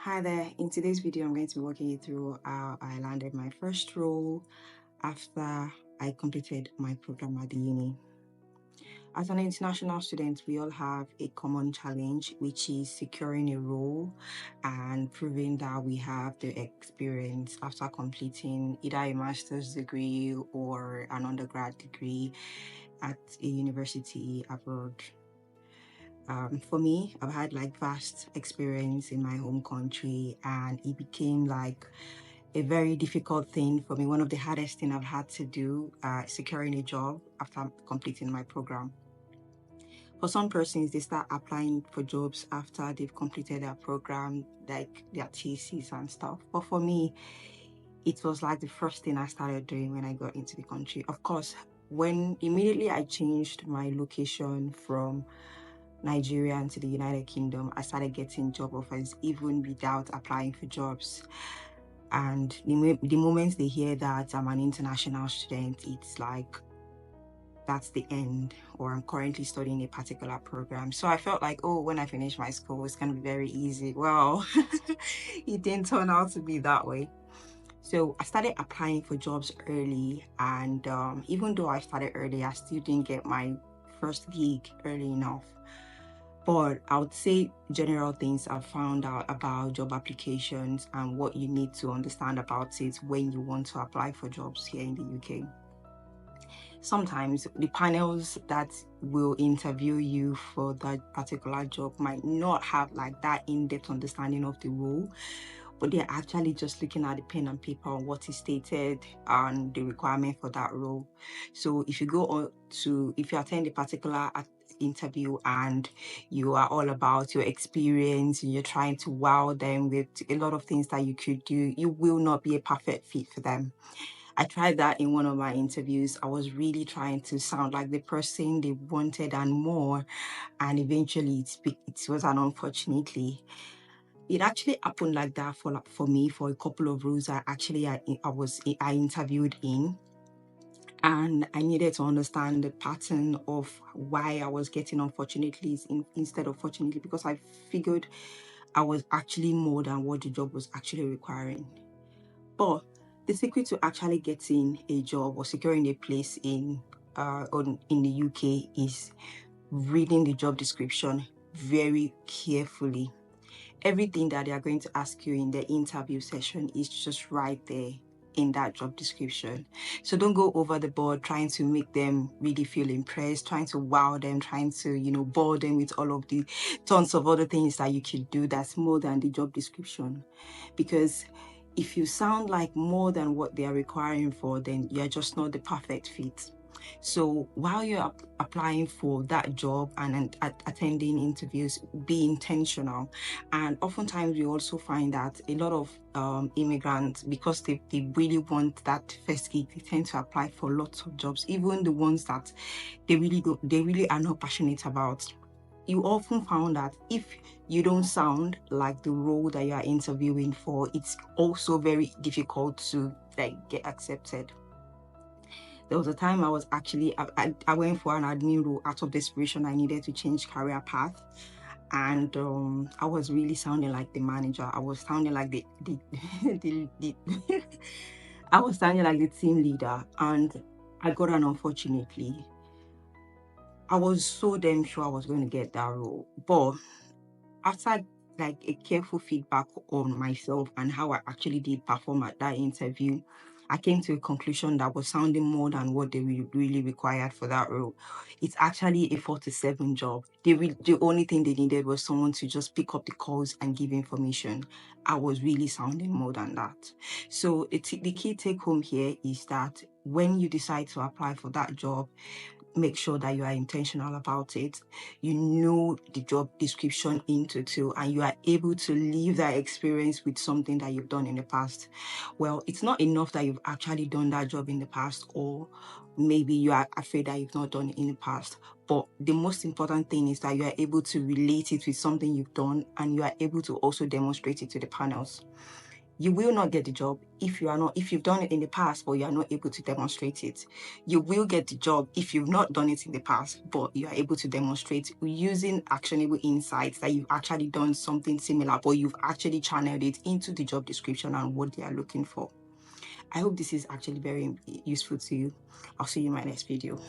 Hi there. In today's video, I'm going to be walking you through how I landed my first role after I completed my program at the uni. As an international student, we all have a common challenge, which is securing a role and proving that we have the experience after completing either a master's degree or an undergrad degree at a university abroad. For me, I've had like vast experience in my home country, and it became like a very difficult thing for me. One of the hardest things I've had to do, securing a job after completing my program. For some persons, they start applying for jobs after they've completed their program, like their thesis and stuff. But for me, it was like the first thing I started doing when I got into the country. Of course, when immediately I changed my location from Nigeria and to the United Kingdom, I started getting job offers even without applying for jobs. And the moment they hear that I'm an international student, it's like that's the end, or I'm currently studying a particular program. So I felt like, oh, when I finish my school, it's going to be very easy. Well, it didn't turn out to be that way. So I started applying for jobs early, and even though I started early, I still didn't get my first gig early enough. But I would say general things I've found out about job applications and what you need to understand about it when you want to apply for jobs here in the UK. Sometimes the panels that will interview you for that particular job might not have like that in-depth understanding of the role, but they're actually just looking at the pen and paper on what is stated and the requirement for that role. So if you go on to, if you attend a particular interview and you are all about your experience and you're trying to wow them with a lot of things that you could do, you will not be a perfect fit for them. I tried that in one of my interviews. I was really trying to sound like the person they wanted and more, and eventually it was an unfortunately. It actually happened like that for me for a couple of roles I interviewed in, and I needed to understand the pattern of why I was getting unfortunately instead of fortunately, because I figured I was actually more than what the job was actually requiring. But the secret to actually getting a job or securing a place in the UK is reading the job description very carefully. Everything that they are going to ask you in the interview session is just right there in that job description. So don't go over the board trying to make them really feel impressed, trying to wow them, trying to, bore them with all of the tons of other things that you could do that's more than the job description. Because if you sound like more than what they are requiring for, then you're just not the perfect fit. So while you're applying for that job and attending interviews, be intentional. And oftentimes we also find that a lot of immigrants, because they really want that first gig, they tend to apply for lots of jobs, even the ones that they really are not passionate about. You often found that if you don't sound like the role that you are interviewing for, it's also very difficult to like get accepted. There was a time I was actually I went for an admin role out of desperation. I needed to change career path, and I was really sounding like the manager. I was sounding like the I was sounding like the team leader, and I got an unfortunately. I was so damn sure I was going to get that role, but after like a careful feedback on myself and how I actually did perform at that interview, I came to a conclusion that was sounding more than what they really required for that role. It's actually a 47 job. The only thing they needed was someone to just pick up the calls and give information. I was really sounding more than that. So the key take home here is that when you decide to apply for that job, make sure that you are intentional about it. You know the job description into two, and you are able to leave that experience with something that you've done in the past. Well, it's not enough that you've actually done that job in the past, or maybe you are afraid that you've not done it in the past. But the most important thing is that you are able to relate it with something you've done, and you are able to also demonstrate it to the panels. You will not get the job if you've done it in the past, but you are not able to demonstrate it. You will get the job if you've not done it in the past, but you are able to demonstrate using actionable insights that you've actually done something similar, but you've actually channeled it into the job description and what they are looking for. I hope this is actually very useful to you. I'll see you in my next video.